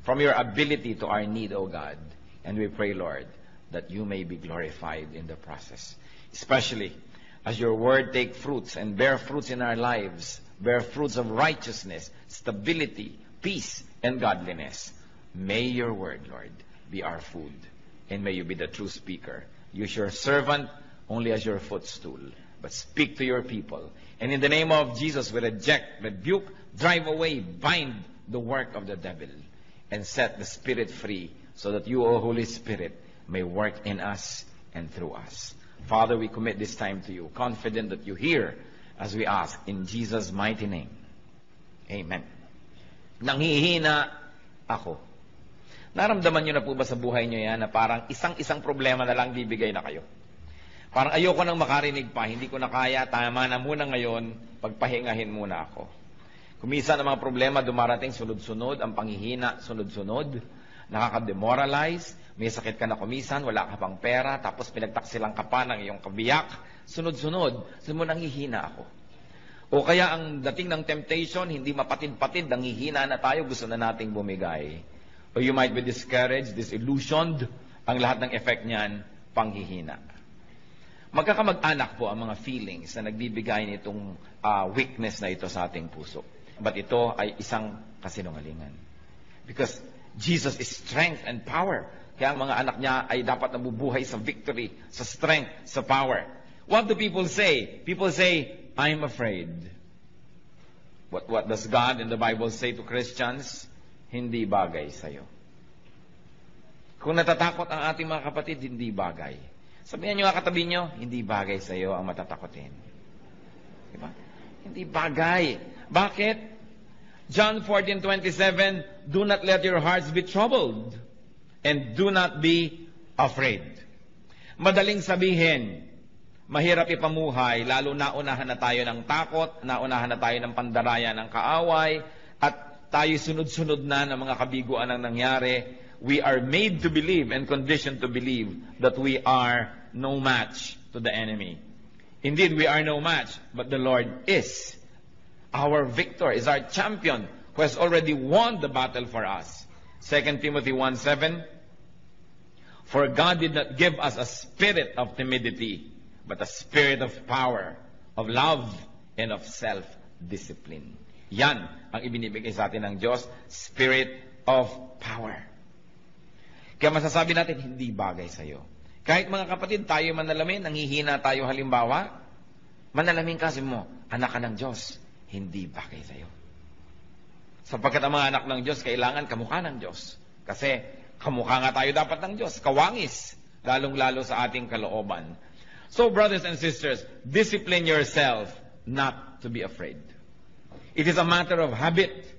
from your ability to our need, O God. And we pray, Lord, that you may be glorified in the process. Especially as your word take fruits and bear fruits in our lives, bear fruits of righteousness, stability, peace, and godliness. May your word, Lord, be our food. And may you be the true speaker. Use your servant only as your footstool. But speak to your people. And in the name of Jesus, we reject, rebuke, drive away, bind the work of the devil. And set the Spirit free so that you, O Holy Spirit, may work in us and through us. Father, we commit this time to you, confident that you hear as we ask in Jesus' mighty name. Amen. Nanghihina ako. Naramdaman nyo na po ba sa buhay nyo yan na parang isang problema na lang bibigay na kayo? Parang ayoko nang makarinig pa, hindi ko na kaya, tama na muna ngayon, pagpahingahin muna ako. Kumisa ng mga problema dumarating sunod-sunod, ang panghihina sunod-sunod, nakaka-demoralize, may sakit ka na kumisan, wala ka pang pera, tapos pinagtaksilang ka pa ng iyong kabiyak, sunod-sunod, mo nanghihina ako. O kaya ang dating ng temptation, hindi mapatid-patid, nanghihina na tayo, gusto na nating bumigay. Or you might be discouraged, disillusioned, ang lahat ng effect niyan, panghihina. Magkakamag-anak po ang mga feelings na nagbibigay nitong weakness na ito sa ating puso. But ito ay isang kasinungalingan. Because Jesus is strength and power. Kaya ang mga anak niya ay dapat nabubuhay sa victory, sa strength, sa power. What do people say? People say, I'm afraid. What does God in the Bible say to Christians? Hindi bagay sa'yo. Kung natatakot ang ating mga kapatid, hindi bagay. Sabihan nyo nga katabi nyo, hindi bagay sa'yo ang matatakotin. Diba? Hindi bagay. Bakit? John 14:27, do not let your hearts be troubled and do not be afraid. Madaling sabihin, mahirap ipamuhay, lalo naunahan na tayo ng takot, naunahan na tayo ng pandaraya ng kaaway, at tayo sunod-sunod na ng mga kabiguan ang nangyari. We are made to believe and conditioned to believe that we are no match to the enemy. Indeed, we are no match, but the Lord is. Our victor is our champion who has already won the battle for us. 2 Timothy 1:7, for God did not give us a spirit of timidity, but a spirit of power, of love, and of self-discipline. Yan ang ibinibigay sa atin ng Diyos, spirit of power. Kaya masasabi natin, hindi bagay sa'yo. Kahit mga kapatid, tayo manalamin, nanghihina tayo halimbawa, manalamin kasi mo, anak ka ng Diyos, hindi bagay sa'yo. Sapagkat ang mga anak ng Diyos, kailangan kamukha ng Diyos. Kasi kamukha nga tayo dapat ng Diyos, kawangis, lalong-lalo sa ating kalooban. So, brothers and sisters, discipline yourself not to be afraid. It is a matter of habit.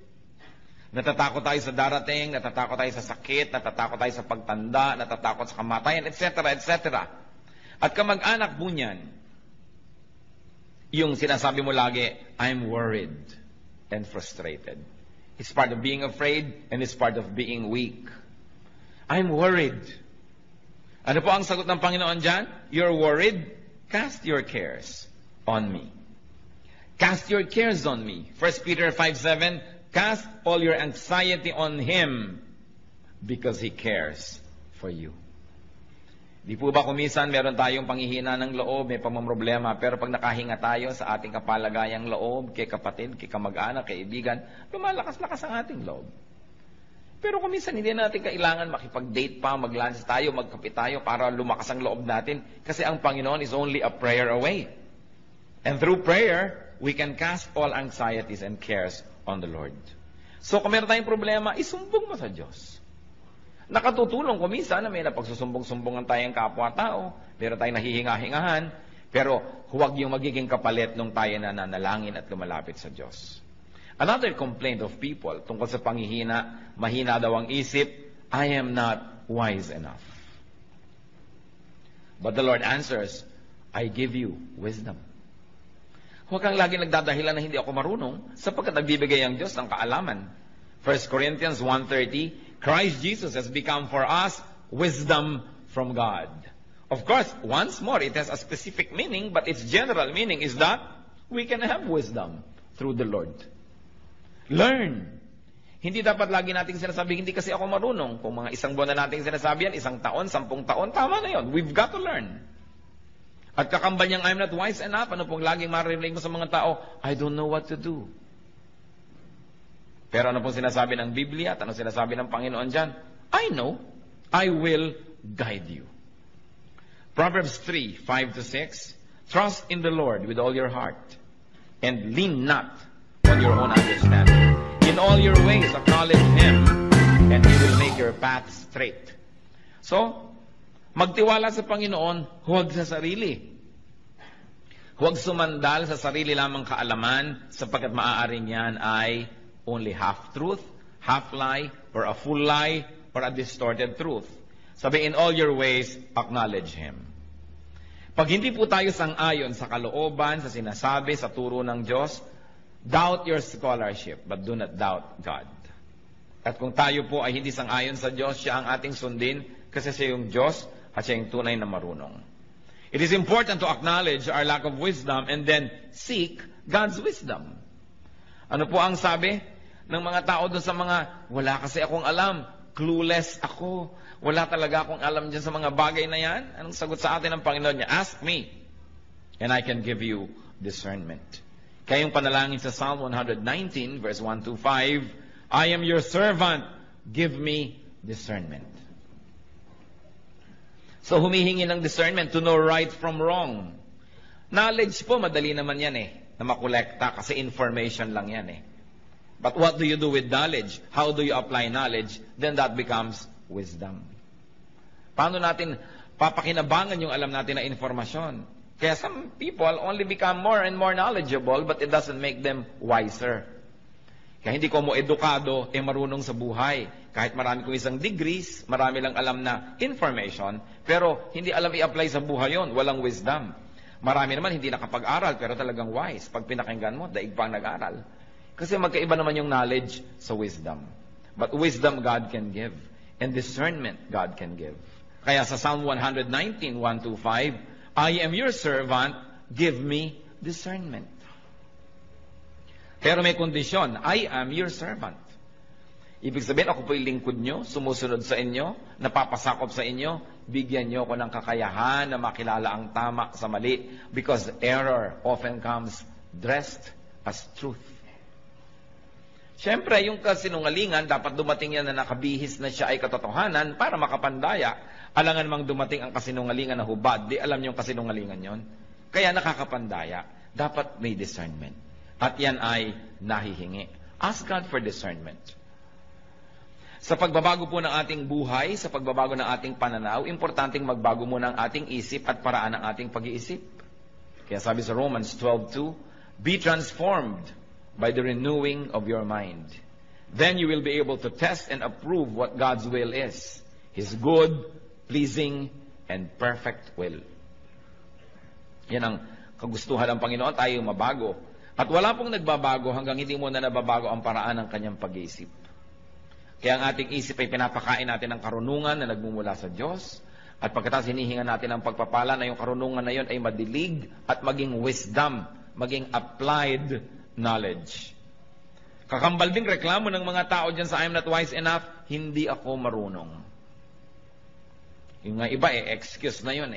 Natatakot tayo sa darating, natatakot tayo sa sakit, natatakot tayo sa pagtanda, natatakot sa kamatayan, etc., etc. At kamag-anak po niyan, yung sinasabi mo lagi, I'm worried and frustrated. It's part of being afraid and it's part of being weak. I'm worried. Ano po ang sagot ng Panginoon dyan? You're worried? Cast your cares on me. Cast your cares on me. 1 Peter 5:7, cast all your anxiety on Him because He cares for you. Di po ba kumisan meron tayong panghihina ng loob, may pamamroblema, pero pag nakahinga tayo sa ating kapalagayang loob, kay kapatid, kay kamag-anak, kay ibigan, lumalakas-lakas ang ating loob. Pero kuminsan hindi natin kailangan makipag-date pa, mag-lunch tayo, magkape tayo para lumakas ang loob natin. Kasi ang Panginoon is only a prayer away. And through prayer, we can cast all anxieties and cares on the Lord. So kung meron tayong problema, isumbong mo sa Diyos. Nakatutulong kuminsan na may napagsusumbong-sumbongan tayong kapwa-tao, meron tayong nahihinga-hingahan, pero huwag yung magiging kapalit nung tayo na nanalangin at lumalapit sa Diyos. Another complaint of people tungkol sa panghihina, mahina daw ang isip, I am not wise enough. But the Lord answers, I give you wisdom. Huwag kang lagi nagdadahilan na hindi ako marunong, sapagkat nagbibigay ang Diyos ng kaalaman. 1 Corinthians 1:30, Christ Jesus has become for us wisdom from God. Of course, once more, it has a specific meaning, but its general meaning is that we can have wisdom through the Lord. Learn. Hindi dapat lagi nating sinasabi, hindi kasi ako marunong. Kung mga 1 buwan na nating sinasabi yan, 1 taon, 10 taon, tama na yon. We've got to learn. At kakamba niyang, I'm not wise enough. Ano pong laging maririnig mo sa mga tao? I don't know what to do. Pero ano pong sinasabi ng Biblia at ano sinasabi ng Panginoon dyan? I know. I will guide you. Proverbs 3:5-6. Trust in the Lord with all your heart and lean not on your own understanding. In all your ways acknowledge Him and He will make your path straight. So, magtiwala sa Panginoon, huwag sa sarili. Huwag sumandal sa sarili lamang kaalaman sapagkat maaaring yan ay only half-truth, half-lie, or a full lie, or a distorted truth. Sabi, in all your ways, acknowledge Him. Pag hindi po tayo sang-ayon sa kalooban, sa sinasabi, sa turo ng Diyos, doubt your scholarship, but do not doubt God. At kung tayo po ay hindi sang-ayon sa Diyos, siya ang ating sundin kasi siya yung Diyos at siya yung tunay na marunong. It is important to acknowledge our lack of wisdom and then seek God's wisdom. Ano po ang sabi ng mga tao doon sa mga, wala kasi akong alam, clueless ako, wala talaga akong alam dyan sa mga bagay na yan? Anong sagot sa atin ng Panginoon niya? Ask me, and I can give you discernment. Kaya yung panalangin sa Psalm 119, verse 1-5, I am your servant, give me discernment. So humihingi ng discernment to know right from wrong. Knowledge po, madali naman yan na makolekta kasi information lang yan But what do you do with knowledge? How do you apply knowledge? Then that becomes wisdom. Paano natin papakinabangan yung alam natin na informasyon? Kaya some people only become more and more knowledgeable but it doesn't make them wiser. Kaya hindi ko mo edukado, marunong sa buhay. Kahit marami kong isang degrees, marami lang alam na information, pero hindi alam i-apply sa buhay yon, walang wisdom. Marami naman hindi nakapag-aral, pero talagang wise. Pag pinakinggan mo, daig pang nag-aral. Kasi magkaiba naman yung knowledge sa wisdom. But wisdom God can give, and discernment God can give. Kaya sa Psalm 119, 1-5, I am your servant, give me discernment. Pero may kondisyon, I am your servant. Ibig sabihin, ako po yung lingkod nyo, sumusunod sa inyo, napapasakop sa inyo, bigyan nyo ko ng kakayahan na makilala ang tama sa mali because error often comes dressed as truth. Siyempre, yung kasinungalingan, dapat dumating yan na nakabihis na siya ay katotohanan para makapandaya. Alangan mang dumating ang kasinungalingan na hubad, di alam yung kasinungalingan yon. Kaya nakakapandaya. Dapat may discernment. At yan ay nahihingi. Ask God for discernment. Sa pagbabago po ng ating buhay, sa pagbabago ng ating pananaw, importanteng magbago muna ang ating isip at paraan ng ating pag-iisip. Kaya sabi sa Romans 12:2, be transformed by the renewing of your mind. Then you will be able to test and approve what God's will is. His good, pleasing, and perfect will. Yan ang kagustuhan ng Panginoon, tayo mabago. At wala pong nagbabago hanggang hindi mo na nababago ang paraan ng kanyang pag-iisip. Kaya ang ating isip ay pinapakain natin ng karunungan na nagmumula sa Diyos. At pagkatapos hinihingan natin ang pagpapala na yung karunungan na yun ay madilig at maging wisdom, maging applied knowledge. Kakambal ding reklamo ng mga tao dyan sa I'm not wise enough, hindi ako marunong. Yung nga iba excuse na yun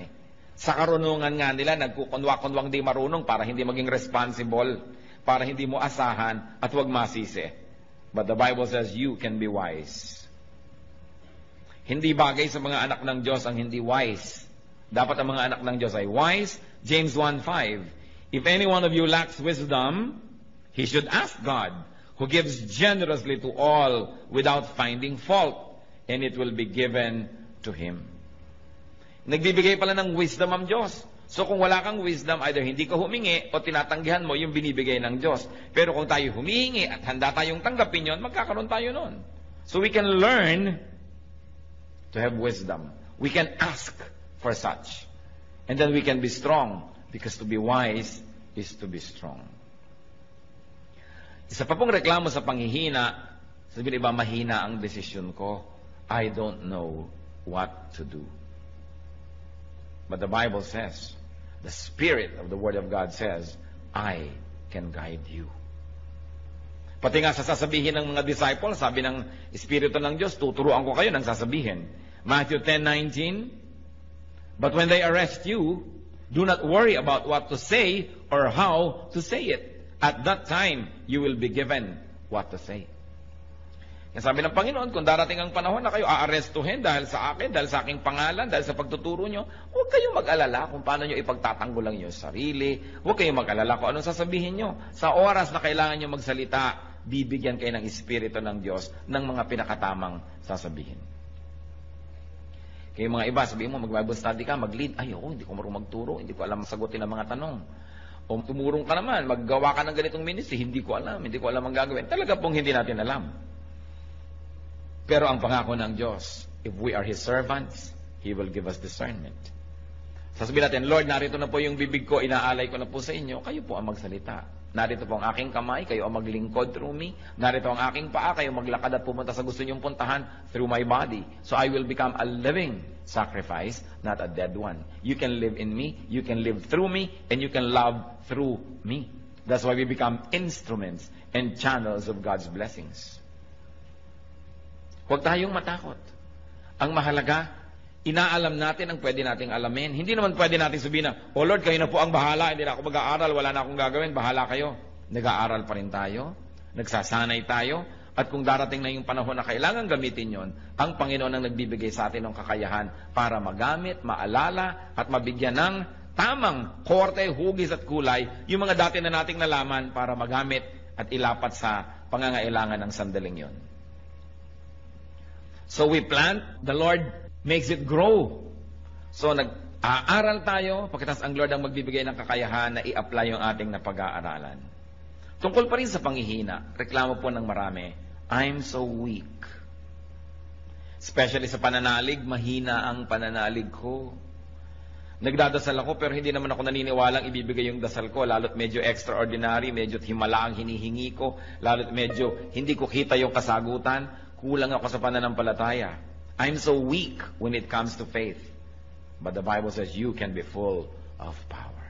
Sa karunungan nga nila, nagkukunwa-kunwang di marunong para hindi maging responsible, para hindi mo asahan at huwag masisi. But the Bible says you can be wise. Hindi bagay sa mga anak ng Diyos ang hindi wise. Dapat ang mga anak ng Diyos ay wise. James 1:5, if any one of you lacks wisdom, he should ask God, who gives generously to all without finding fault, and it will be given to him. Nagbibigay pala ng wisdom ang Diyos. So kung wala kang wisdom, either hindi ka humingi o tinatanggihan mo yung binibigay ng Diyos. Pero kung tayo humihingi at handa tayong tanggapin yon, magkakaroon tayo nun. So we can learn to have wisdom. We can ask for such. And then we can be strong, because to be wise is to be strong. Isa pa pong reklamo sa panghihina, sabihin iba, mahina ang desisyon ko. I don't know what to do. But the Bible says, the Spirit of the Word of God says, I can guide you. Pati nga sa sasabihin ng mga disciples, sabi ng Espiritu ng Diyos, tuturuan ko kayo ng sasabihin. Matthew 10:19, but when they arrest you, do not worry about what to say or how to say it. At that time, you will be given what to say. Kaya sabi ng Panginoon, kung darating ang panahon na kayo aarestuhin dahil sa akin, dahil sa aking pangalan, dahil sa pagtuturo nyo, huwag kayong mag-alala kung paano nyo ipagtatanggol ang inyong sarili. Huwag kayong mag-alala kung anong sasabihin nyo. Sa oras na kailangan nyo magsalita, bibigyan kayo ng Espiritu ng Diyos ng mga pinakatamang sasabihin. Kaya mga iba, sabihin mo, mag-Bible study ka, mag-lead. Ay, hindi ko marunong magturo, hindi ko alam sagutin ang mga tanong. O tumurong ka naman, maggawa ka ng ganitong ministry, hindi ko alam ang gagawin. Talaga pong hindi natin alam. Pero ang pangako ng Diyos, if we are His servants, He will give us discernment. Sasabihin natin, Lord, narito na po yung bibig ko, inaalay ko na po sa inyo, kayo po ang magsalita. Narito po ang aking kamay, kayo ang maglingkod through me. Narito ang aking paa, kayo maglakad at pumunta sa gusto niyong puntahan through my body. So I will become a living sacrifice, not a dead one. You can live in me, you can live through me, and you can love through me. That's why we become instruments and channels of God's blessings. Huwag tayong matakot. Ang mahalaga, inaalam natin ang pwede nating alamin. Hindi naman pwede natin sabihin na, oh Lord, kayo na po ang bahala, hindi na ako mag-aaral, wala na akong gagawin, bahala kayo. Nag-aaral pa rin tayo, nagsasanay tayo, at kung darating na yung panahon na kailangan gamitin yon, ang Panginoon ang nagbibigay sa atin ng kakayahan para magamit, maalala, at mabigyan ng tamang korte, hugis at kulay, yung mga dati na nating nalaman para magamit at ilapat sa pangangailangan ng sandaling yon. So we plant, the Lord makes it grow. So nag-aaral tayo, pagkatapos ang Lord ang magbibigay ng kakayahan na i-apply yung ating napag-aaralan. Tungkol pa rin sa panghihina, reklamo po ng marami, I'm so weak. Especially sa pananalig, mahina ang pananalig ko. Nagdadasal ako pero hindi naman ako naniniwalang ibibigay yung dasal ko, lalo't medyo extraordinary, medyo himala ang hinihingi ko, lalo't medyo hindi ko kita yung kasagutan, kulang ako sa pananampalataya. I'm so weak when it comes to faith. But the Bible says you can be full of power.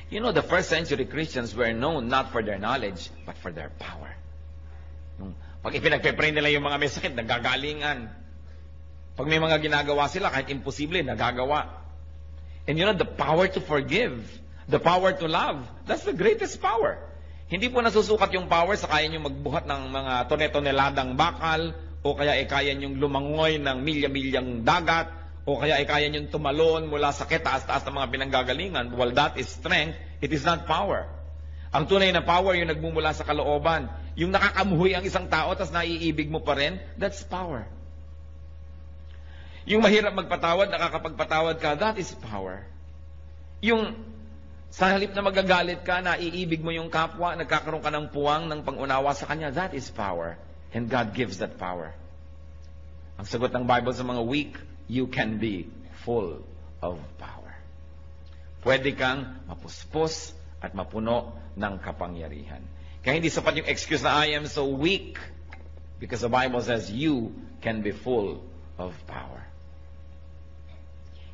You know, the first century Christians were known not for their knowledge, but for their power. Pag ipinagpe-pray nila yung mga may sakit, nagagalingan. Pag may mga ginagawa sila, kahit imposible, nagagawa. And you know, the power to forgive, the power to love, that's the greatest power. Hindi po nasusukat yung power sa kaya nyo magbuhat ng mga tone-toneladang bakal, o kaya kaya nyong lumangoy ng milya-milyang dagat, o kaya kaya nyong tumalon mula sa taas-taas ng mga pinanggagalingan. Well, that is strength. It is not power. Ang tunay na power, yung nagmumula sa kalooban. Yung nakakamuhoy ang isang tao, tas naiibig mo pa rin, that's power. Yung mahirap magpatawad, nakakapagpatawad ka, that is power. Yung sa halip na magagalit ka, naiibig mo yung kapwa, nagkakaroon ka ng puwang, ng pangunawa sa kanya, that is power. And God gives that power. Ang sagot ng Bible sa mga weak, you can be full of power. Pwede kang mapuspos at mapuno ng kapangyarihan. Kaya hindi sapat yung excuse na I am so weak, because the Bible says you can be full of power.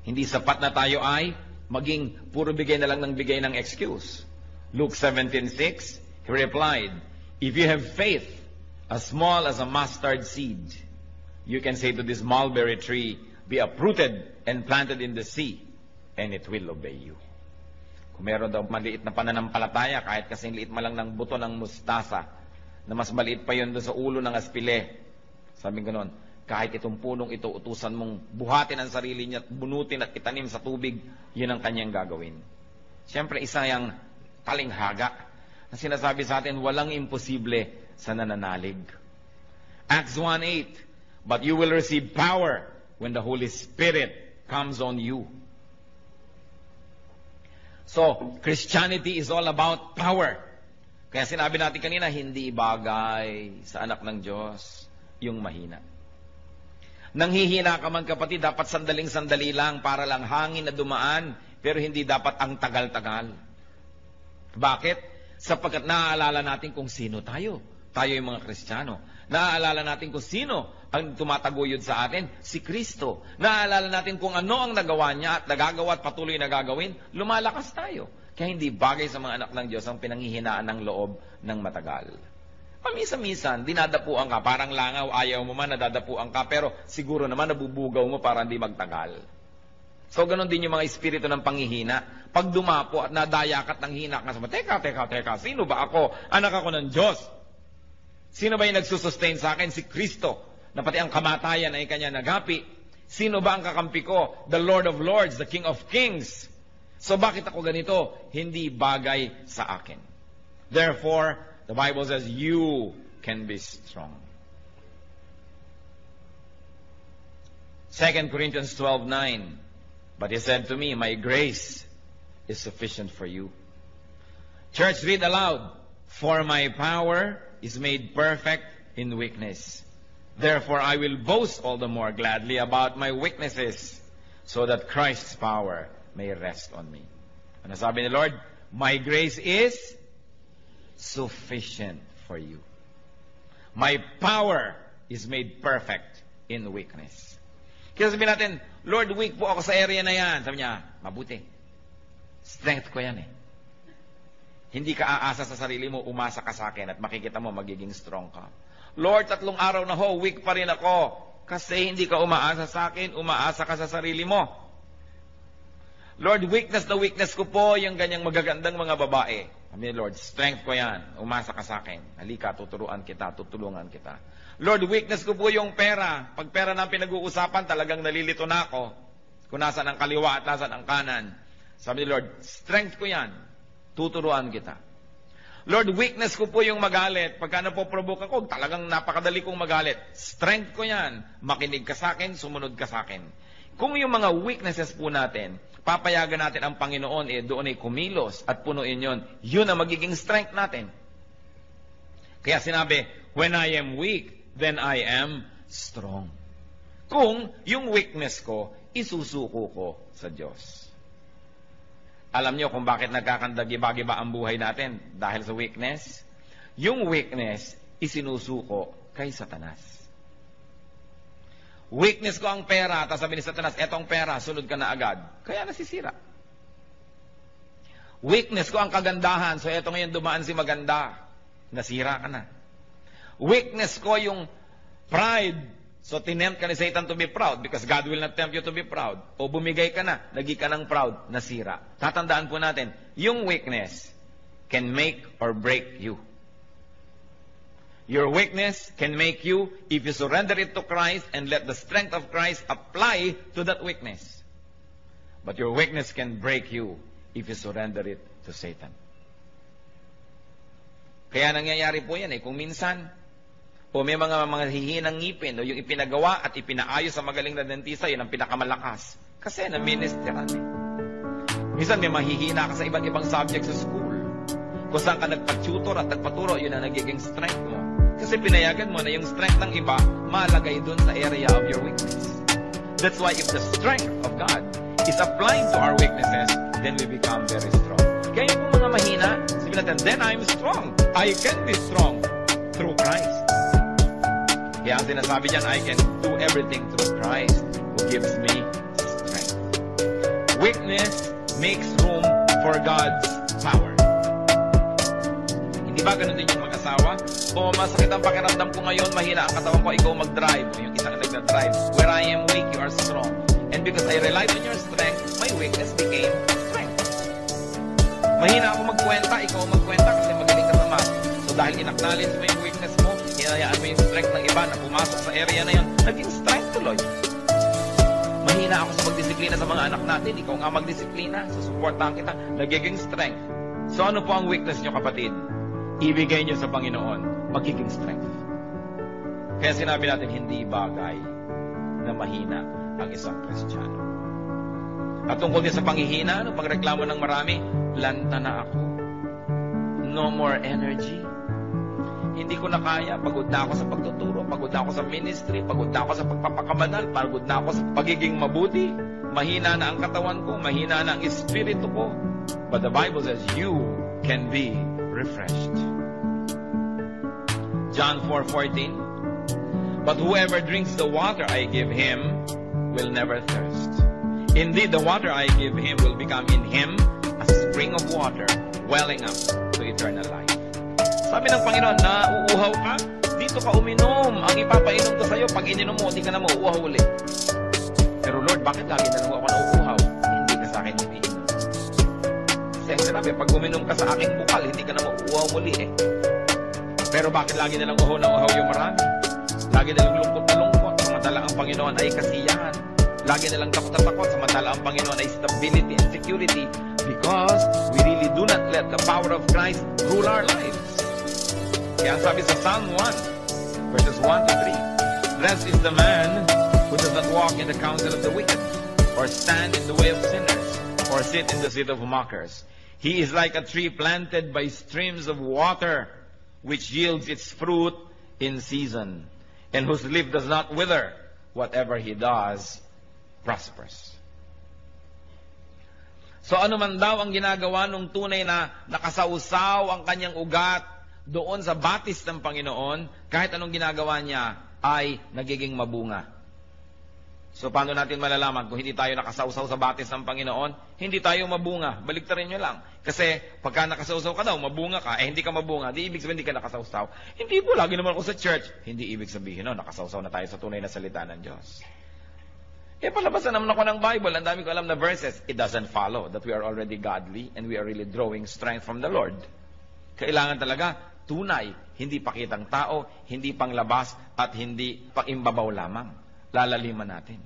Hindi sapat na tayo ay maging puro bigay na lang ng bigay ng excuse. Luke 17:6, He replied, if you have faith as small as a mustard seed, you can say to this mulberry tree, be uprooted and planted in the sea, and it will obey you. Kung meron daw maliit na pananampalataya, kahit kasing liit man lang ng buto ng mustasa, na mas maliit pa yun doon sa ulo ng aspile, sabi ko noon, kahit itong punong ito, utusan mong buhatin ang sarili niya at bunutin at itanim sa tubig, yun ang kanyang gagawin. Siyempre, isa yung talinghaga na sinasabi sa atin, walang imposible sa nananalig. Acts 1:8, but you will receive power when the Holy Spirit comes on you. So, Christianity is all about power. Kaya sinabi natin kanina, hindi bagay sa anak ng Diyos yung mahina. Nanghihina ka man kapatid, dapat sandaling-sandali lang para lang hangin na dumaan, pero hindi dapat ang tagal-tagal. Bakit? Sapagkat naaalala natin kung sino tayo. Tayo yung mga Kristiyano. Naaalala natin kung sino ang tumataguyod sa atin, si Kristo. Naaalala natin kung ano ang nagawa niya at nagagawa at patuloy na gagawin, lumalakas tayo. Kaya hindi bagay sa mga anak ng Diyos ang pinanghihinaan ng loob ng matagal. Paminsan-minsan, dinadapuan ka, parang langaw, ayaw mo man, nadadapuan ka, pero siguro naman nabubugaw mo para hindi magtagal. So, ganon din yung mga espiritu ng panghihina. Pag dumapo at nadayakat ng hina ka, teka, sino ba ako? Anak ako ng Diyos. Sino ba yung nagsusustain sa akin? Si Kristo, na pati ang kamatayan ay kanya nagapi. Sino ba ang kakampi ko? The Lord of Lords, the King of Kings. So bakit ako ganito? Hindi bagay sa akin. Therefore, the Bible says, you can be strong. 2 Corinthians 12:9. But he said to me, my grace is sufficient for you. Church, read aloud. For my power is made perfect in weakness. Therefore, I will boast all the more gladly about my weaknesses, so that Christ's power may rest on me. Ano sabi ni Lord? My grace is sufficient for you. My power is made perfect in weakness. Kaya sabihin natin, Lord, weak po ako sa area na yan. Sabi niya, mabuti. Strength ko yan eh. Hindi ka aasa sa sarili mo, umasa ka sa akin at makikita mo magiging strong ka. Lord, 3 araw na ho, weak pa rin ako. Kasi hindi ka umaasa sa akin, umaasa ka sa sarili mo. Lord, weakness na weakness ko po yung ganyang magagandang mga babae. Sabi, Lord, strength ko yan. Umasa ka sa akin. Halika, tuturuan kita, tutulungan kita. Lord, weakness ko po yung pera. Pag pera na pinag-uusapan, talagang nalilito na ako. Kung nasan ang kaliwa at nasan ang kanan. Sabi ni Lord, strength ko yan. Tuturuan kita. Lord, weakness ko po yung magalit. Pagka napoprovoke ako, talagang napakadali kong magalit. Strength ko yan. Makinig ka sa akin, sumunod ka sa akin. Kung yung mga weaknesses po natin, papayagan natin ang Panginoon, doon ay kumilos at punuin yun. Yun ang magiging strength natin. Kaya sinabi, when I am weak, then I am strong. Kung yung weakness ko, isusuko ko sa Diyos. Alam niyo kung bakit nagkakandagi-bagiba ang buhay natin? Dahil sa weakness. Yung weakness, isinusuko kay Satanas. Weakness ko ang pera, tapos sabi ni Satanas, etong pera, sunod ka na agad. Kaya nasisira. Weakness ko ang kagandahan, so eto ngayon dumaan si maganda. Nasira ka na. Weakness ko yung pride, so tinempt ka ni Satan to be proud because God will not tempt you to be proud. O bumigay ka na, naging ka ng proud, nasira. Tatandaan po natin, yung weakness can make or break you. Your weakness can make you, if you surrender it to Christ and let the strength of Christ apply to that weakness. But your weakness can break you if you surrender it to Satan. Kaya nangyayari po yan kung minsan, o may mga hihinang ngipin, o yung ipinagawa at ipinaayos sa magaling na dentista, yun ang pinakamalakas. Kasi na-ministeran Minsan may mahihina ka sa iba't ibang subject sa school. Kung saan ka nagpa-tutor at nagpaturo, yun ang nagiging strength mo. Kasi pinayagan mo na yung strength ng iba, malagay dun sa area of your weakness. That's why if the strength of God is applied to our weaknesses, then we become very strong. Kaya yung mga mahina, sabihin natin, then I'm strong. I can be strong through Christ. Kaya ang sinasabi dyan, I can do everything through Christ who gives me strength. Weakness makes room for God's power. Hindi ba ganun din yung mag-asawa? O masakit ang pakiramdam ko ngayon, mahina ang katawan ko, ikaw mag-drive. O yung isang nag-drive. Where I am weak, you are strong. And because I relied on your strength, my weakness became strength. Mahina ako magkwenta, ikaw magkwenta kasi magaling ka sa math. So dahil in-acknowledge mo yung weakness mo, hinayaan mo yung strength ng iba na pumasok sa area na yun, naging strength tuloy. Mahina ako sa pagdisiplina sa mga anak natin, ikaw nga magdisiplina, susuportahan kita, nagiging strength. So ano po ang weakness nyo, kapatid? Ibigay nyo sa Panginoon, magiging strength. Kaya sinabi natin, hindi bagay na mahina ang isang Kristiyano. At tungkol din sa panghihina, nung pagreklamo ng marami, lanta na ako. No more energy. Hindi ko na kaya. Pagod na ako sa pagtuturo, pagod na ako sa ministry, pagod na ako sa pagpapakabanal, pagod na ako sa pagiging mabuti. Mahina na ang katawan ko, mahina na ang espiritu ko. But the Bible says, you can be refreshed. John 4:14. But whoever drinks the water I give him will never thirst. Indeed, the water I give him will become in him a spring spring of water welling up to eternal life. Sabi ng Panginoon, na uuhaw ka, dito ka uminom. Ang ipapainom ko sa'yo, pag ininom mo, di ka na mauuhaw ulit. Pero Lord, bakit lagi na lang ako nauuhaw? Hindi ka sa akin umiinom. Kasi ang sinabi, pag uminom ka sa aking bukal, hindi ka na mauuhaw muli eh. Pero bakit lagi na lang uhaw na uhaw yung marami? Lagi na lang lungkot na lungkot, samantala ang Panginoon ay kasiyahan. Lagi na lang takot na takot, samantala ang Panginoon ay stability and security, because we really do not let the power of Christ rule our lives. Kaya ang sabi sa Psalm 1, verses 1 to 3, blessed is the man who does not walk in the counsel of the wicked, or stand in the way of sinners, or sit in the seat of mockers. He is like a tree planted by streams of water, which yields its fruit in season, and whose leaf does not wither. Whatever he does prospers. So ano man daw ang ginagawa nung tunay na nakasausaw ang kanyang ugat doon sa batis ng Panginoon, kahit anong ginagawa niya ay nagiging mabunga. So paano natin malalaman kung hindi tayo nakasausaw sa batis ng Panginoon? Hindi tayo mabunga. Baliktarin nyo lang. Kasi pagka nakasausaw ka daw, mabunga ka, hindi ka mabunga, di ibig sabihin hindi ka nakasausaw. Hindi po, lagi naman ako sa church. Hindi ibig sabihin, no, nakasausaw na tayo sa tunay na salita ng Diyos. Palabasan naman ako ng Bible, ang dami ko alam na verses. It doesn't follow that we are already godly and we are really drawing strength from the Lord. Kailangan talaga tunay, hindi pakitang tao, hindi panglabas, at hindi pakimbabaw lamang. Lalaliman natin.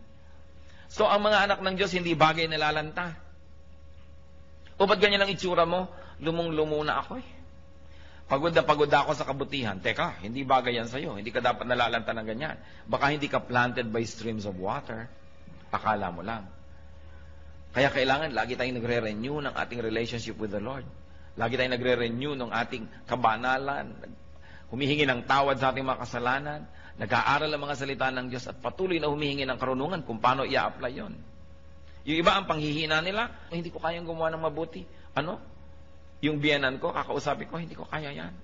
So, ang mga anak ng Diyos, hindi bagay na lalanta. O ba't ganyan ang itsura mo? Lumong-lumo na ako eh. Pagod na pagod ako sa kabutihan. Teka, hindi bagay yan sa'yo. Hindi ka dapat nalalanta ng ganyan. Baka hindi ka planted by streams of water. Akala mo lang. Kaya kailangan lagi tayong nagre-renew ng ating relationship with the Lord. Lagi tayong nagre-renew ng ating kabanalan. Humihingi ng tawad sa ating mga kasalanan. Nag-aaral ang mga salita ng Diyos at patuloy na humihingi ng karunungan kung paano i-apply yon. Yung iba ang panghihina nila, hindi ko kayang gumawa ng mabuti. Ano? Yung biyanan ko, kakausapin ko, hindi ko kaya yan.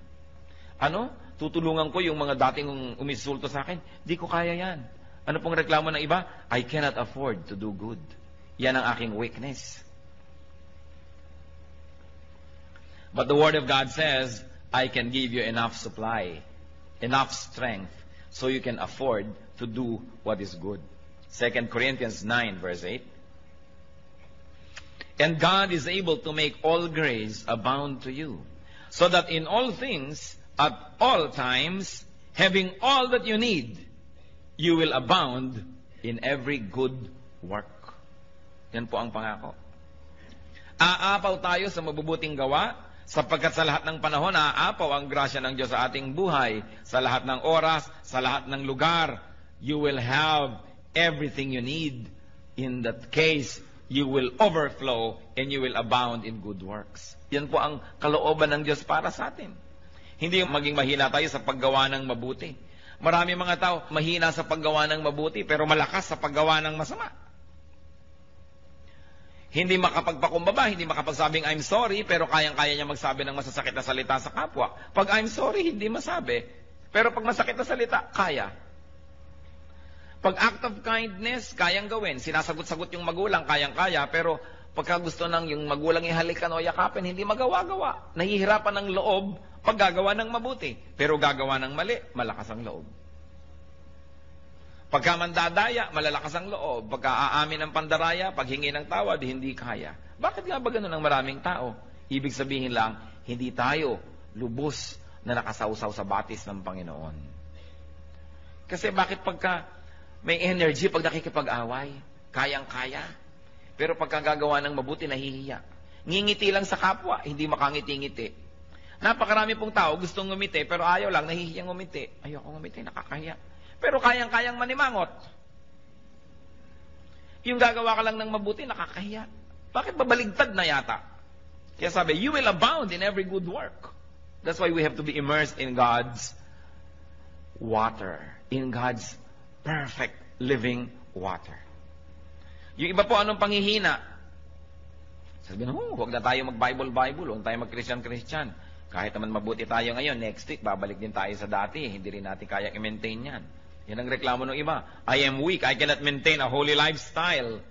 Ano? Tutulungan ko yung mga dating umisulto sa akin, hindi ko kaya yan. Ano pong reklamo ng iba? I cannot afford to do good. Yan ang aking weakness. But the Word of God says, I can give you enough supply, enough strength, so you can afford to do what is good. 2 Corinthians 9, verse 8. And God is able to make all grace abound to you, so that in all things, at all times, having all that you need, you will abound in every good work. Yan po ang pangako. Aapaw tayo sa mabubuting gawa, sapagkat sa lahat ng panahon, aapaw ang grasya ng Diyos sa ating buhay. Sa lahat ng oras, sa lahat ng lugar, you will have everything you need. In that case, you will overflow and you will abound in good works. Yan po ang kalooban ng Diyos para sa atin. Hindi maging mahina tayo sa paggawa ng mabuti. Marami mga tao mahina sa paggawa ng mabuti pero malakas sa paggawa ng masama. Hindi makapagpakumbaba, hindi makapagsabing I'm sorry, pero kayang-kaya niya magsabi ng masasakit na salita sa kapwa. Pag I'm sorry, hindi masabi. Pero pag masakit na salita, kaya. Pag act of kindness, kayang gawin. Sinasagot-sagot yung magulang, kayang-kaya. Pero pagka gusto ng yung magulang ihalikan o yakapin, hindi magawa-gawa. Nahihirapan ng loob pag gagawa ng mabuti. Pero gagawa ng mali, malakas ang loob. Pagka mandadaya, malalakas ang loob. Pagka aamin ng pandaraya, paghingi ng tawad, hindi kaya. Bakit nga ba ganun ang maraming tao? Ibig sabihin lang, hindi tayo lubos na nakasawsaw sa batis ng Panginoon. Kasi bakit pagka may energy, pag nakikipag-away, kayang-kaya. Pero pagka gagawa ng mabuti, nahihiya. Ngingiti lang sa kapwa, hindi makangiti-ngiti. Napakarami pong tao gustong ngumiti, pero ayaw lang, nahihiyang ngumiti. Ayoko ngumiti, nakakahiya. Pero kayang-kayang manimangot. Yung gagawa ka lang ng mabuti, nakakahiya. Bakit babaligtad na yata? Kaya sabi, you will abound in every good work. That's why we have to be immersed in God's water. In God's perfect living water. Yung iba po, anong panghihina? Sabi na, huwag na tayo mag-Bible, huwag tayo mag-Christian. Kahit naman mabuti tayo ngayon, next week, babalik din tayo sa dati. Hindi rin natin kaya i-maintain yan. Yan ang reklamo ng iba. I am weak. I cannot maintain a holy lifestyle.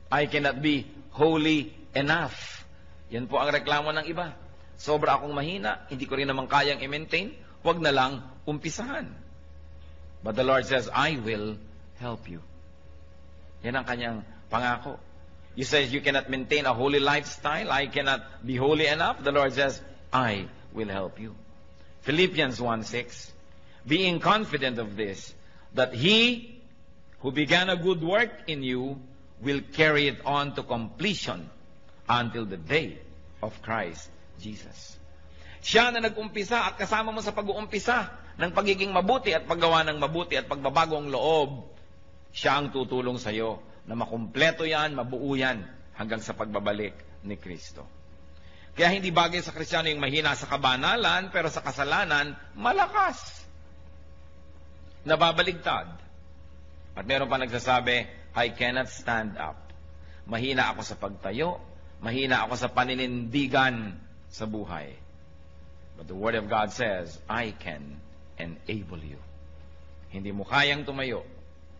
I cannot be holy enough. Yan po ang reklamo ng iba. Sobra akong mahina, hindi ko rin naman kayang i-maintain, huwag na lang umpisahan. But the Lord says, I will help you. Yan ang kanyang pangako. You say you cannot maintain a holy lifestyle, I cannot be holy enough. The Lord says, I will help you. Philippians 1:6, being confident of this, that He who began a good work in you will carry it on to completion until the day of Christ Jesus. Siya na nag-umpisa at kasama mo sa pag-uumpisa ng pagiging mabuti at paggawa ng mabuti at pagbabagong loob, siya ang tutulong sa iyo na makumpleto yan, mabuo yan hanggang sa pagbabalik ni Kristo. Kaya hindi bagay sa Kristiyano yung mahina sa kabanalan, pero sa kasalanan, malakas. Nababaligtad. At meron pa nagsasabi, I cannot stand up. Mahina ako sa pagtayo, mahina ako sa paninindigan sa buhay. But the Word of God says, I can enable you. Hindi mo kayang tumayo,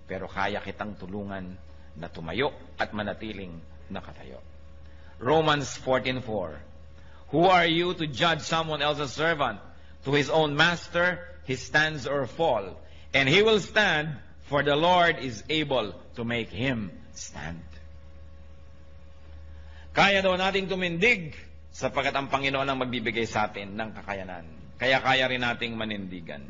pero kaya kitang tulungan na tumayo at manatiling nakatayo. Romans 14:4, who are you to judge someone else's servant? To his own master he stands or fall, and he will stand, for the Lord is able to make him stand. Kaya daw nating tumindig sapagkat ang Panginoon ang magbibigay sa atin ng kakayanan. Kaya kaya rin nating manindigan.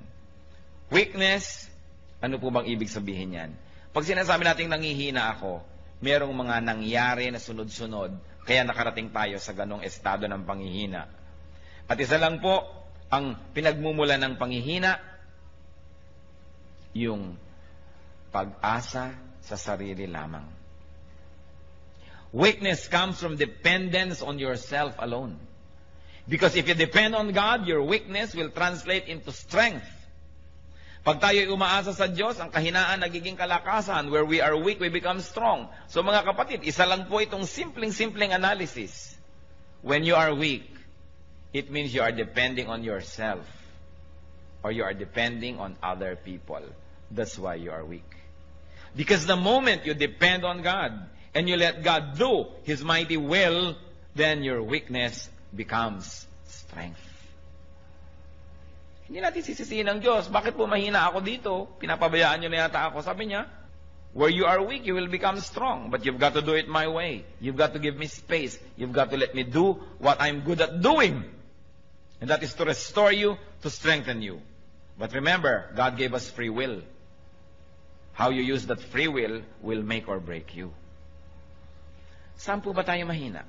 Weakness, ano po bang ibig sabihin yan? Pag sinasabi nating nangihina ako, merong mga nangyari na sunod-sunod, kaya nakarating tayo sa ganong estado ng panghihina. At isa lang po, ang pinagmumula ng panghihina, yung pag-asa sa sarili lamang. Weakness comes from dependence on yourself alone. Because if you depend on God, your weakness will translate into strength. Pag tayo'y umaasa sa Diyos, ang kahinaan nagiging kalakasan. Where we are weak, we become strong. So mga kapatid, isa lang po itong simpleng analysis. When you are weak, it means you are depending on yourself. Or you are depending on other people. That's why you are weak. Because the moment you depend on God, and you let God do His mighty will, then your weakness becomes strength. Hindi natin sisisihin ng Diyos. Bakit po mahina ako dito? Pinapabayaan nyo na yata ako. Sabi niya, where you are weak, you will become strong. But you've got to do it my way. You've got to give me space. You've got to let me do what I'm good at doing. And that is to restore you, to strengthen you. But remember, God gave us free will. How you use that free will make or break you. Saan po ba tayo mahina?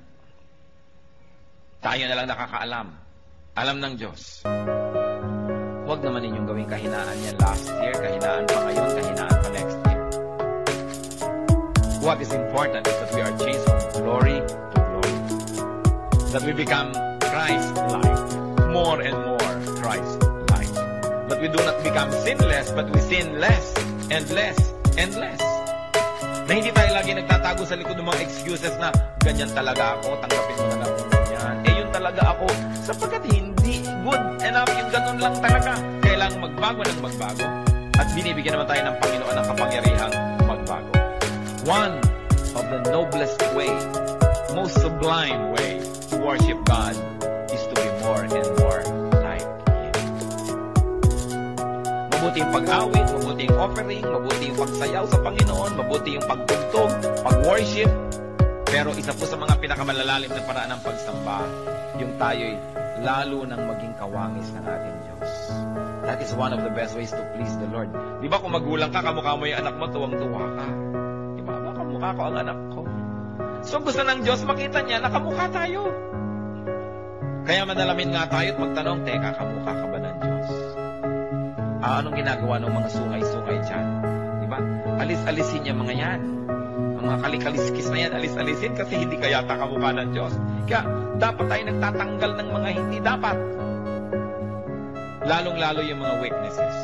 Tayo na lang nakakaalam. Alam ng Diyos. Huwag naman ninyong gawing kahinaan yan last year, kahinaan pa ngayon, kahinaan pa next year. What is important is that we are changed from glory to glory. That we become Christ-like. More and more Christ-like. That we do not become sinless, but we sin less and less and less. Na hindi tayo lagi nagtatago sa likod ng mga excuses na ganyan talaga ako, tanggapin mo na lang kung ganyan. Yun talaga ako. Sapagkat hindi good enough, yung ganun lang talaga. Kailangang magbago ng magbago. At binibigyan naman tayo ng Panginoon ng kapangyarihang magbago. One of the noblest way, most sublime way to worship God is to be more and more like Him. Mabuti yung pag-awit, mabuti yung offering, mabuti yung pagsayaw sa Panginoon, mabuti yung pagtugtog, pag-worship. Pero isa po sa mga pinakamalalalim na paraan ng pagsamba, yung tayo'y lalo nang maging kawangis ng ating Diyos. That is one of the best ways to please the Lord. Di ba kung magulang ka, kamukha mo yung anak mo, tuwang-tuwa ka. Di ba? Kamukha ko ang anak ko. So gusto ng Diyos, makita niya, nakamukha tayo. Kaya manalamin nga tayo at magtanong, teka, kamukha ka ba ng Diyos? Anong ginagawa ng mga sungay-sungay dyan? Di ba? Alis-alisin niya mga yan. Ang mga kalikaliskis na yan, alis-alisin kasi hindi ka yata kamukha ng Diyos. Kaya dapat tayo nagtatanggal ng mga hindi dapat. Lalong-lalo yung mga weaknesses.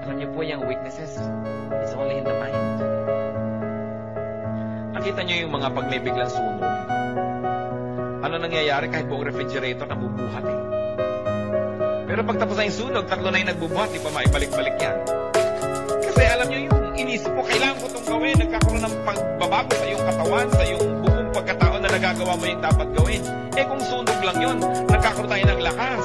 Alam niyo po yung weaknesses, it's only in the mind. Nakita niyo yung mga pag may biglang sunog. Ano nangyayari kahit buong refrigerator nabubuhat eh. Pero pag tapos na yung sunog, 3 na yung nagbubuhat, di pa maibalik-balik yan. Kasi alam niyo yung inisip ko, kailangan ko itong gawin, nagkakaroon ng pagbabago sa iyong katawan, sa iyong buong pagkatao na nagagawa mo yung dapat gawin. Eh kung sunog lang yun, nagkakaroon tayo ng lakas.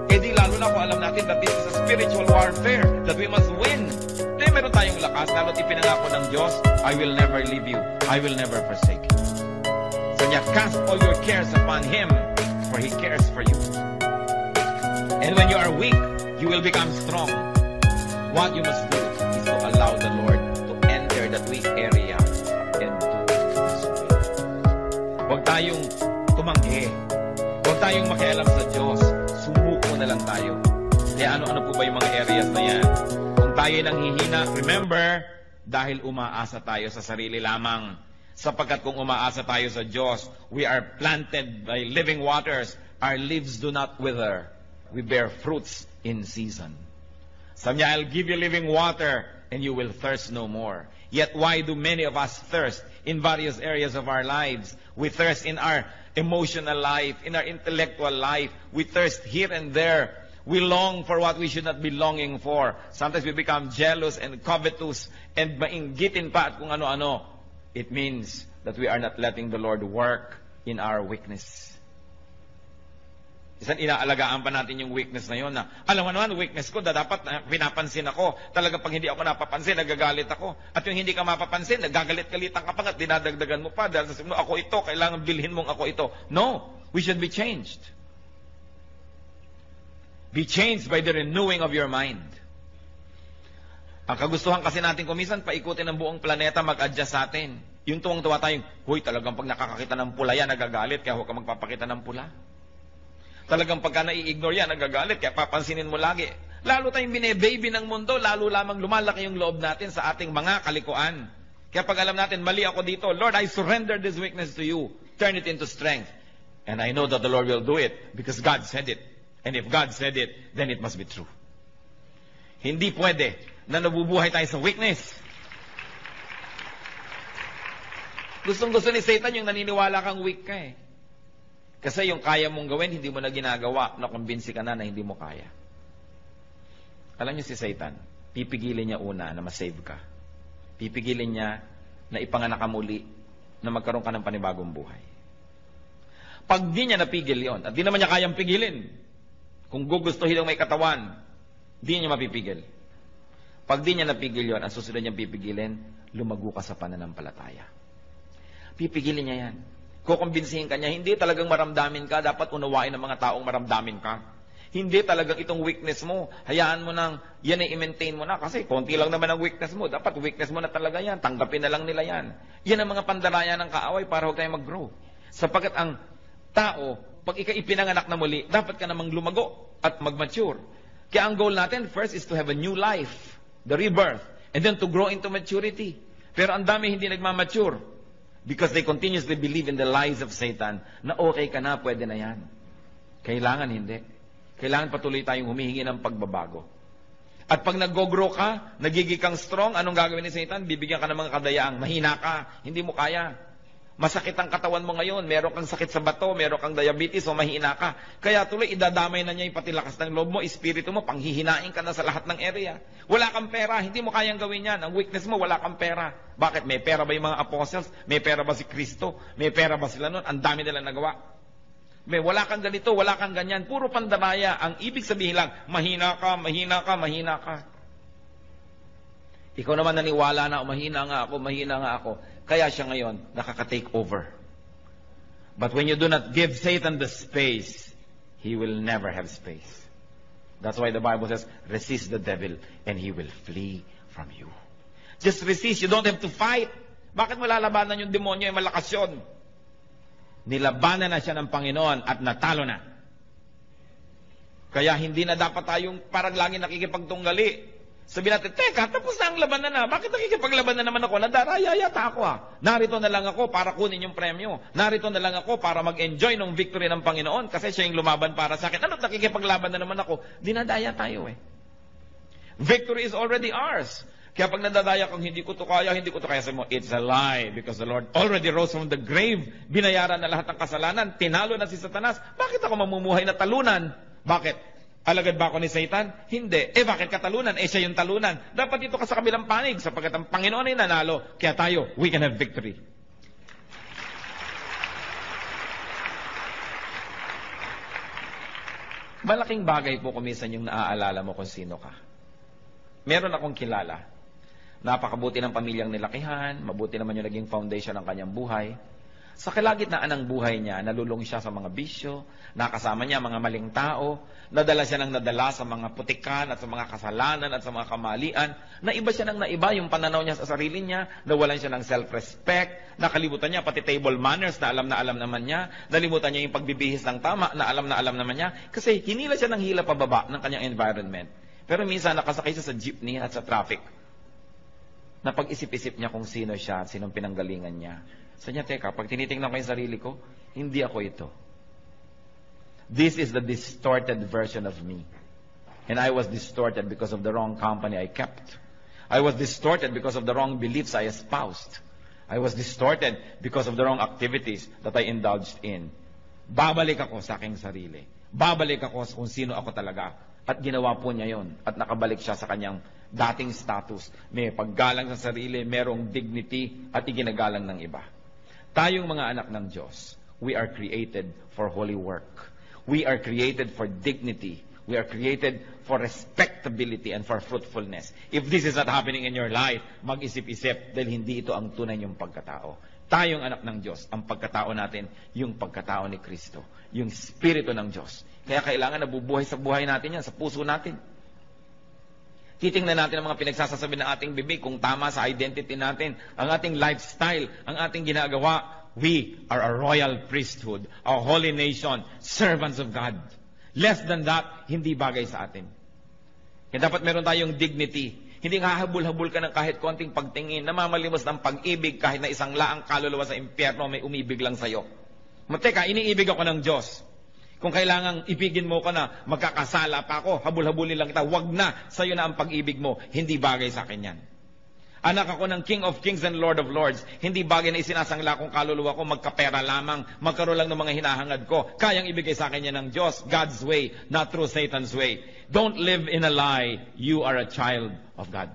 Eh di lalo na kung alam natin that this is a spiritual warfare, that we must win. Eh meron tayong lakas, lalo't ipinangako ng Diyos, I will never leave you, I will never forsake you. So niya, cast all your cares upon Him, for He cares for you. And when you are weak, you will become strong. What you must do is to allow the Lord to enter that weak area and do His will. Huwag tayong tumanggi. Huwag tayong makialam sa Diyos. Sumuko na lang tayo. Kaya ano-ano po ba yung mga areas na yan? Kung tayo nanghihina, remember, dahil umaasa tayo sa sarili lamang. Sapagkat kung umaasa tayo sa Diyos, we are planted by living waters. Our leaves do not wither. We bear fruits in season. Sabi niya, I'll give you living water and you will thirst no more. Yet why do many of us thirst in various areas of our lives? We thirst in our emotional life, in our intellectual life. We thirst here and there. We long for what we should not be longing for. Sometimes we become jealous and covetous and mainggitin pa at kung ano-ano. It means that we are not letting the Lord work in our weakness. Isang inaalagaan pa natin yung weakness na yun na, alam mo naman, weakness ko, dapat pinapansin ako. Talaga pag hindi ako napapansin, nagagalit ako. At yung hindi ka mapapansin, nagagalit-galitan ka pa at dinadagdagan mo pa. Dahil sasabihin mo, ako ito, kailangan bilhin mong ako ito. No, we should be changed. Be changed by the renewing of your mind. Ang kagustuhan kasi natin kumisan, paikutin ang buong planeta, mag-adjust sa atin. Yung tuwang-tuwa tayong, huy, talagang pag nakakakita ng pula yan, nagagalit, kaya huwag ka magpapakita ng pula. Talagang pagka nai-ignore yan, nagagalit, kaya papansinin mo lagi. Lalo tayong bine-baby ng mundo, lalo lamang lumalaki yung loob natin sa ating mga kalikuan. Kaya pag alam natin, mali ako dito, Lord, I surrender this weakness to you. Turn it into strength. And I know that the Lord will do it because God said it. And if God said it, then it must be true. Hindi pwede na nabubuhay tayo sa weakness. Gustong-gusto ni Satan yung naniniwala kang weak ka eh. Kasi yung kaya mong gawin, hindi mo na ginagawa, nakumbinsi ka na hindi mo kaya. Alam niyo si Satan, pipigilin niya una na masave ka. Pipigilin niya na ipanganak ka muli, na magkaroon ka ng panibagong buhay. Pag di niya napigil yon, at di naman niya kayang pigilin, kung gugustuhin ng may katawan, di niya mapipigil. Pag di niya napigil yon, ang susunod niyang pipigilin, lumago ka sa pananampalataya. Pipigilin niya yan. Kukumbinsihin ka niya, hindi talagang maramdamin ka, dapat unawain ng mga taong maramdamin ka. Hindi talagang itong weakness mo, hayaan mo nang, yan ay i-maintain mo na, kasi konti lang naman ang weakness mo, dapat weakness mo na talaga yan, tanggapin na lang nila yan. Yan ang mga pandaraya ng kaaway para huwag tayong mag-grow. Sapagkat ang tao, pag ikaw ipinanganak na muli, dapat ka namang lumago at mag-mature. Kaya ang goal natin, first is to have a new life, the rebirth, and then to grow into maturity. Pero ang dami hindi nagmamature. Because they continuously believe in the lies of Satan na okay ka na, pwede na yan. Kailangan hindi. Kailangan patuloy tayong humihingi ng pagbabago. At pag nag-grow ka, nagiging kang strong, anong gagawin ni Satan? Bibigyan ka ng mga kadayaang, mahina ka, hindi mo kaya. Masakit ang katawan mo ngayon, meron kang sakit sa bato, meron kang diabetes o mahina ka. Kaya tuloy, idadamay na niya yung pati lakas ng loob mo, espiritu mo, panghihinain ka na sa lahat ng area. Wala kang pera, hindi mo kayang gawin yan. Ang weakness mo, wala kang pera. Bakit? May pera ba yung mga apostles? May pera ba si Kristo? May pera ba sila nun? Ang dami nila nagawa. May wala kang ganito, wala kang ganyan. Puro pandamaya. Ang ibig sabihin lang, mahina ka, mahina ka, mahina ka. Ikaw naman naniwala na, mahina nga ako. Kaya siya ngayon, nakaka-take over. But when you do not give Satan the space, he will never have space. That's why the Bible says, resist the devil and he will flee from you. Just resist. You don't have to fight. Bakit mo lalabanan yung demonyo? Malakas yun. Nilabanan na siya ng Panginoon at natalo na. Kaya hindi na dapat tayong parang lagi nakikipagtunggali. Sabi natin, teka, tapos na ang labanan na. Bakit nakikipaglabanan naman ako? Nadaraya yata ako Narito na lang ako para kunin yung premyo. Narito na lang ako para mag-enjoy ng victory ng Panginoon kasi siya yung lumaban para sa akin. Ano't nakikipaglaban na naman ako? Dinadaya tayo eh. Victory is already ours. Kaya pag nadadaya kang hindi ko to kaya, sabi mo, it's a lie because the Lord already rose from the grave. Binayaran na lahat ng kasalanan. Tinalo na si Satanas. Bakit ako mamumuhay na talunan? Bakit? Alagad ba ako ni Satan? Hindi. Bakit katalunan? Siya yung talunan. Dapat dito ka sa kabilang panig sapagkat ang Panginoon ay nanalo. Kaya tayo, we can have victory. Malaking bagay po kuminsan yung naaalala mo kung sino ka. Meron akong kilala. Napakabuti ng pamilyang nilakihan, mabuti naman yung naging foundation ng kanyang buhay. Sa kalagitnaan ng buhay niya, nalulong siya sa mga bisyo, nakasama niya mga maling tao, nadala siya ng nadala sa mga putikan at sa mga kasalanan at sa mga kamalian, naiba siya ng naiba yung pananaw niya sa sarili niya, nawalan siya ng self-respect, nakalimutan niya pati table manners na alam naman niya, nalimutan niya yung pagbibihis ng tama na alam naman niya, kasi hinila siya ng hila pababa ng kanyang environment. Pero minsan nakasakay siya sa jeepney at sa traffic. Napag-isip-isip niya kung sino siya at sinong pinanggalingan niya. Sabi niya, teka, pag tinitingnan ko yung sarili ko, hindi ako ito. This is the distorted version of me. And I was distorted because of the wrong company I kept. I was distorted because of the wrong beliefs I espoused. I was distorted because of the wrong activities that I indulged in. Babalik ako sa aking sarili. Babalik ako kung sino ako talaga. At ginawa po niya yon. At nakabalik siya sa kanyang dating status. May paggalang sa sarili, merong dignity, at iginagalang ng iba. Tayong mga anak ng Diyos, we are created for holy work. We are created for dignity. We are created for respectability and for fruitfulness. If this is not happening in your life, mag-isip-isip dahil hindi ito ang tunay niyong pagkatao. Tayong anak ng Diyos, ang pagkatao natin, yung pagkatao ni Kristo. Yung Espiritu ng Diyos. Kaya kailangan nabubuhay sa buhay natin yan, sa puso natin. Titingnan natin ang mga pinagsasasabi ng ating bibig kung tama sa identity natin, ang ating lifestyle, ang ating ginagawa. We are a royal priesthood, a holy nation, servants of God. Less than that, hindi bagay sa atin. Kaya dapat meron tayong dignity. Hindi hahabol-habol ka ng kahit konting pagtingin, namamalimos ng pag-ibig kahit na isang laang kaluluwa sa impyerno may umibig lang sa'yo. Teka, iniibig ako ng Diyos. Kung kailangang ibigin mo ka na, magkakasala pa ako, habul-habulin lang kita, wag na, sa'yo na ang pag-ibig mo, hindi bagay sa akin yan. Anak ako ng King of Kings and Lord of Lords, hindi bagay na isinasangla kong kaluluwa ko, magkapera lamang, magkaroon lang ng mga hinahangad ko, kayang ibigay sa akin yan ng Diyos, God's way, not through Satan's way. Don't live in a lie, you are a child of God.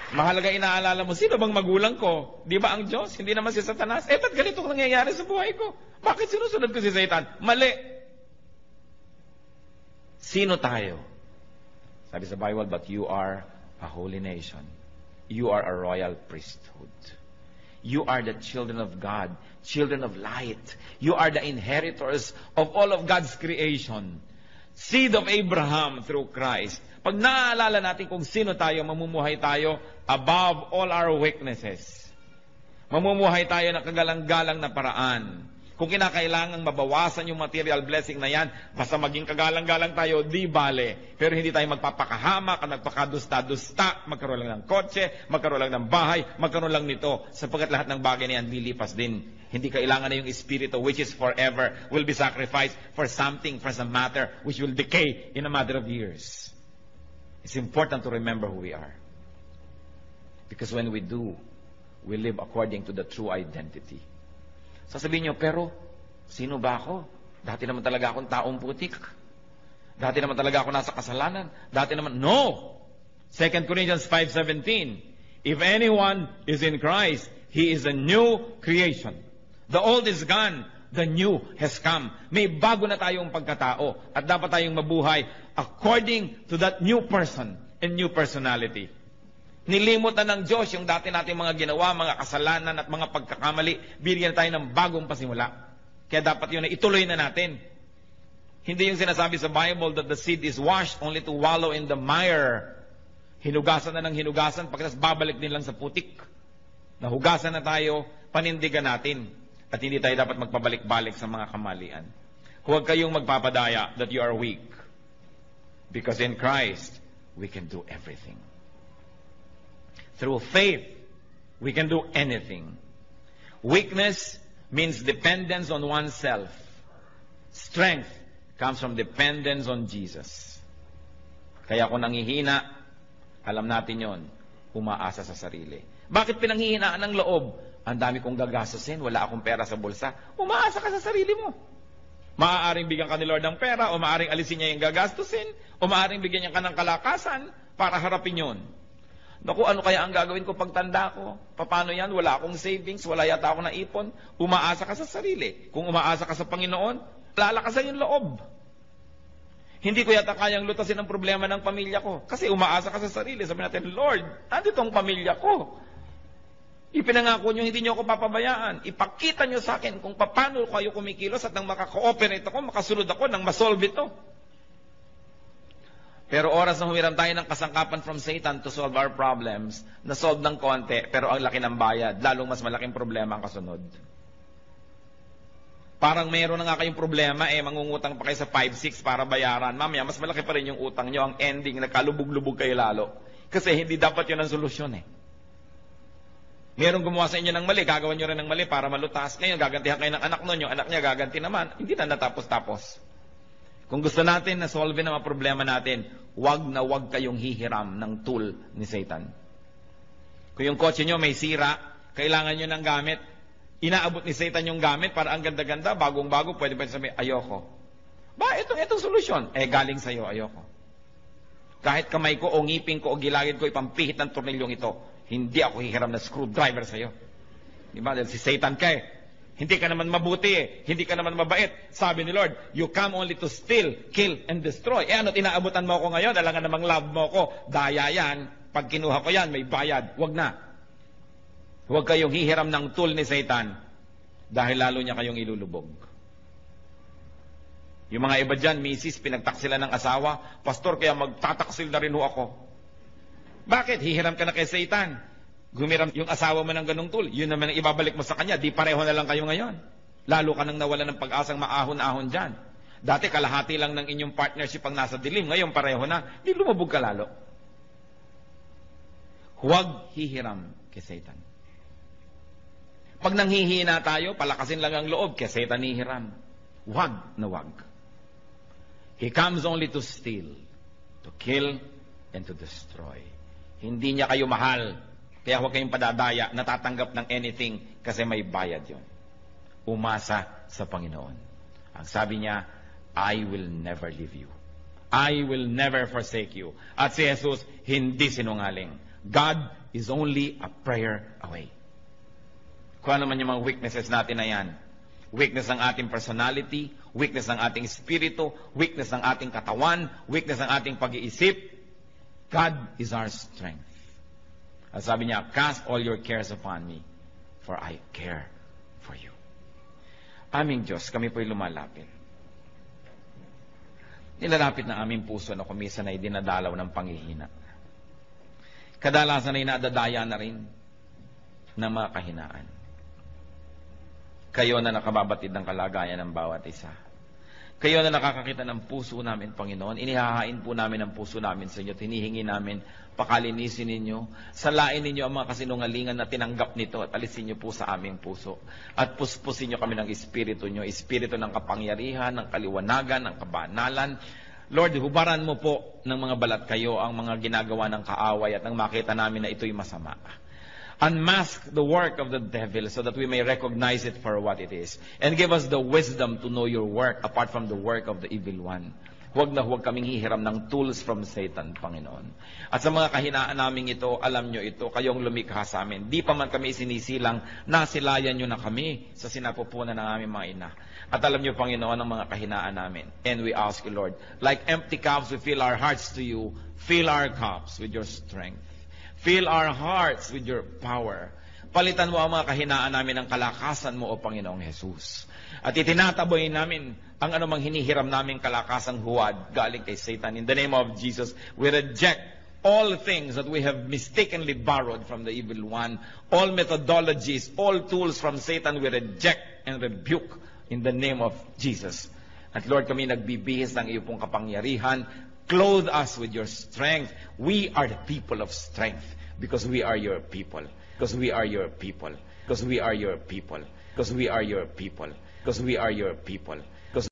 Mahalaga inaalala mo, sino bang magulang ko? Di ba ang Diyos? Hindi naman si Satanas. Ba't ganito ang nangyayari sa buhay ko? Bakit sinusunod ko si Satan? Mali. Sino tayo? Sabi sa Bible, but you are a holy nation. You are a royal priesthood. You are the children of God, children of light. You are the inheritors of all of God's creation. Seed of Abraham through Christ. Pag naaalala natin kung sino tayo, mamumuhay tayo above all our weaknesses. Mamumuhay tayo na kagalang-galang na paraan. Kung kinakailangang mabawasan yung material blessing na yan, basta maging kagalang-galang tayo, di bale. Pero hindi tayo magpapakahamak, magpakadusta-dusta, magkaroon lang ng kotse, magkaroon lang ng bahay, magkaroon lang nito. Sapagkat lahat ng bagay na yan, lilipas din. Hindi kailangan na yung espiritu, which is forever, will be sacrificed for something, for some matter, which will decay in a matter of years. It's important to remember who we are. Because when we do, we live according to the true identity. Sasabihin nyo, pero sino ba ako? Dati naman talaga akong taong putik. Dati naman talaga ako nasa kasalanan. Dati naman, no! 2 Corinthians 5:17, if anyone is in Christ, he is a new creation. The old is gone, the new has come. May bago na tayong pagkatao at dapat tayong mabuhay according to that new person and new personality. Nilimot na ng Diyos yung dati nating mga ginawa, mga kasalanan at mga pagkakamali. Bigyan tayo ng bagong pasimula. Kaya dapat yun na ituloy na natin. Hindi yung sinasabi sa Bible that the seed is washed only to wallow in the mire. Hinugasan na ng hinugasan, pagkatapos babalik din lang sa putik. Nahugasan na tayo, panindigan natin. At hindi tayo dapat magpabalik-balik sa mga kamalian. Huwag kayong magpapadaya that you are weak. Because in Christ, we can do everything. Through faith, we can do anything. Weakness means dependence on oneself. Strength comes from dependence on Jesus. Kaya kung nangihina, alam natin yon, umaasa sa sarili. Bakit pinanghihinaan ng loob? Ang dami kong gagastusin, wala akong pera sa bulsa. Umaasa ka sa sarili mo. Maaaring bigyan ka ni Lord ng pera, o maaaring alisin niya yung gagastusin, o maaaring bigyan niya ka ng kalakasan para harapin yon. Naku, ano kaya ang gagawin ko pagtanda ko? Paano yan? Wala akong savings, wala yata ako naipon. Umaasa ka sa sarili. Kung umaasa ka sa Panginoon, lalakasan yung loob. Hindi ko yata kayang lutasin ang problema ng pamilya ko. Kasi umaasa ka sa sarili. Sabi natin, Lord, nandito ang pamilya ko. Ipinangako nyo, hindi nyo ako papabayaan. Ipakita nyo sa akin kung paano kayo kumikilos at nang makaka-cooperate ako, makasunod ako, nang masolve ito. Pero oras na humiram tayo ng kasangkapan from Satan to solve our problems, na-solve ng konti, pero ang laki ng bayad, lalong mas malaking problema ang kasunod. Parang meron na nga kayong problema, mangungutang pa kayo sa 5-6 para bayaran. Mamaya, mas malaki pa rin yung utang nyo. Ang ending, nagkalubog-lubog kayo lalo. Kasi hindi dapat yun ang solusyon Merong gumawa sa inyo ng mali, gagawin nyo rin ng mali para malutas. Ngayon, gagantihan kayo ng anak nun, yung anak niya gaganti naman. Hindi na natapos-tapos. Kung gusto natin na solve ang mga problema natin, wag na wag kayong hihiram ng tool ni Satan. Kung yung kotse nyo may sira, kailangan nyo ng gamit, inaabot ni Satan yung gamit para ang ganda-ganda, bagong-bago, pwede pa sabihin, ayoko. Ba, itong solusyon. Galing sa'yo, ayoko. Kahit kamay ko o ngipin ko o gilagid ko, ipampihit ng tornilyong ito, hindi ako hihiram na screwdriver sa'yo. Diba? Dahil si Satan ka Hindi ka naman mabuti Hindi ka naman mabait. Sabi ni Lord, you come only to steal, kill, and destroy. Ano't inaabutan mo ako ngayon? Alangan namang love mo ko. Daya yan. Pag kinuha ko yan, may bayad. Huwag na. Huwag kayong hihiram ng tool ni Satan dahil lalo niya kayong ilulubog. Yung mga iba dyan, misis, pinagtaksila ng asawa, pastor, kaya magtataksil na rin ho ako. Bakit? Hihiram ka na kay Satan. Gumiram yung asawa mo ng ganung tool, yun naman ang ibabalik mo sa kanya, di pareho na lang kayo ngayon. Lalo ka nang nawala ng pag-asang maahon-ahon dyan. Dati kalahati lang ng inyong partnership ang nasa dilim, ngayon pareho na, di lumubog ka lalo. Huwag hihiram kay Satan. Pag nanghihina tayo, palakasin lang ang loob, kay Satan hihiram. Huwag na huwag. He comes only to steal, to kill, and to destroy. Hindi niya kayo mahal. Kaya huwag kayong padadaya, natatanggap ng anything kasi may bayad yon. Umasa sa Panginoon. Ang sabi niya, I will never leave you. I will never forsake you. At si Jesus, hindi sinungaling. God is only a prayer away. Kung ano man yung mga weaknesses natin na yan. Weakness ng ating personality, weakness ng ating espiritu, weakness ng ating katawan, weakness ng ating pag-iisip. God is our strength. At sabi niya, cast all your cares upon me, for I care for you. Aming Diyos, kami po'y lumalapit. Nilalapit na aming puso na kumisan ay dinadalaw ng panghihina. Kadalasan ay nadadaya na rin ng mga kahinaan. Kayo na nakababatid ng kalagayan ng bawat isa. Kayo na nakakakita ng puso namin, Panginoon. Inihahain po namin ang puso namin sa inyo. Hinihingi namin, pakalinisin ninyo. Salain ninyo ang mga kasinungalingan na tinanggap nito at alisin niyo po sa aming puso. At puspusin niyo kami ng Espiritu niyo. Espiritu ng kapangyarihan, ng kaliwanagan, ng kabanalan. Lord, hubaran mo po ng mga balat kayo ang mga ginagawa ng kaaway at nang makita namin na ito'y masama. Unmask the work of the devil so that we may recognize it for what it is. And give us the wisdom to know your work apart from the work of the evil one. Huwag na huwag kaming hihiram ng tools from Satan, Panginoon. At sa mga kahinaan namin ito, alam nyo ito, kayong lumikha sa amin. Di pa man kami sinisilang, nasilayan nyo na kami sa sinapupunan ng aming mga ina. At alam nyo, Panginoon, ang mga kahinaan namin. And we ask you, Lord, like empty cups, we fill our hearts to you. Fill our cups with your strength. Fill our hearts with your power. Palitan mo ang mga kahinaan namin ng kalakasan mo, O Panginoong Jesus. At itinataboy namin ang anumang hinihiram naming kalakasang huwad galing kay Satan. In the name of Jesus, we reject all things that we have mistakenly borrowed from the evil one. All methodologies, all tools from Satan, we reject and rebuke in the name of Jesus. At Lord, kami nagbibihis ng iyong pong kapangyarihan. Clothe us with your strength. We are the people of strength because we are your people. Because we are your people. Because we are your people. Because we are your people. Because we are your people. Because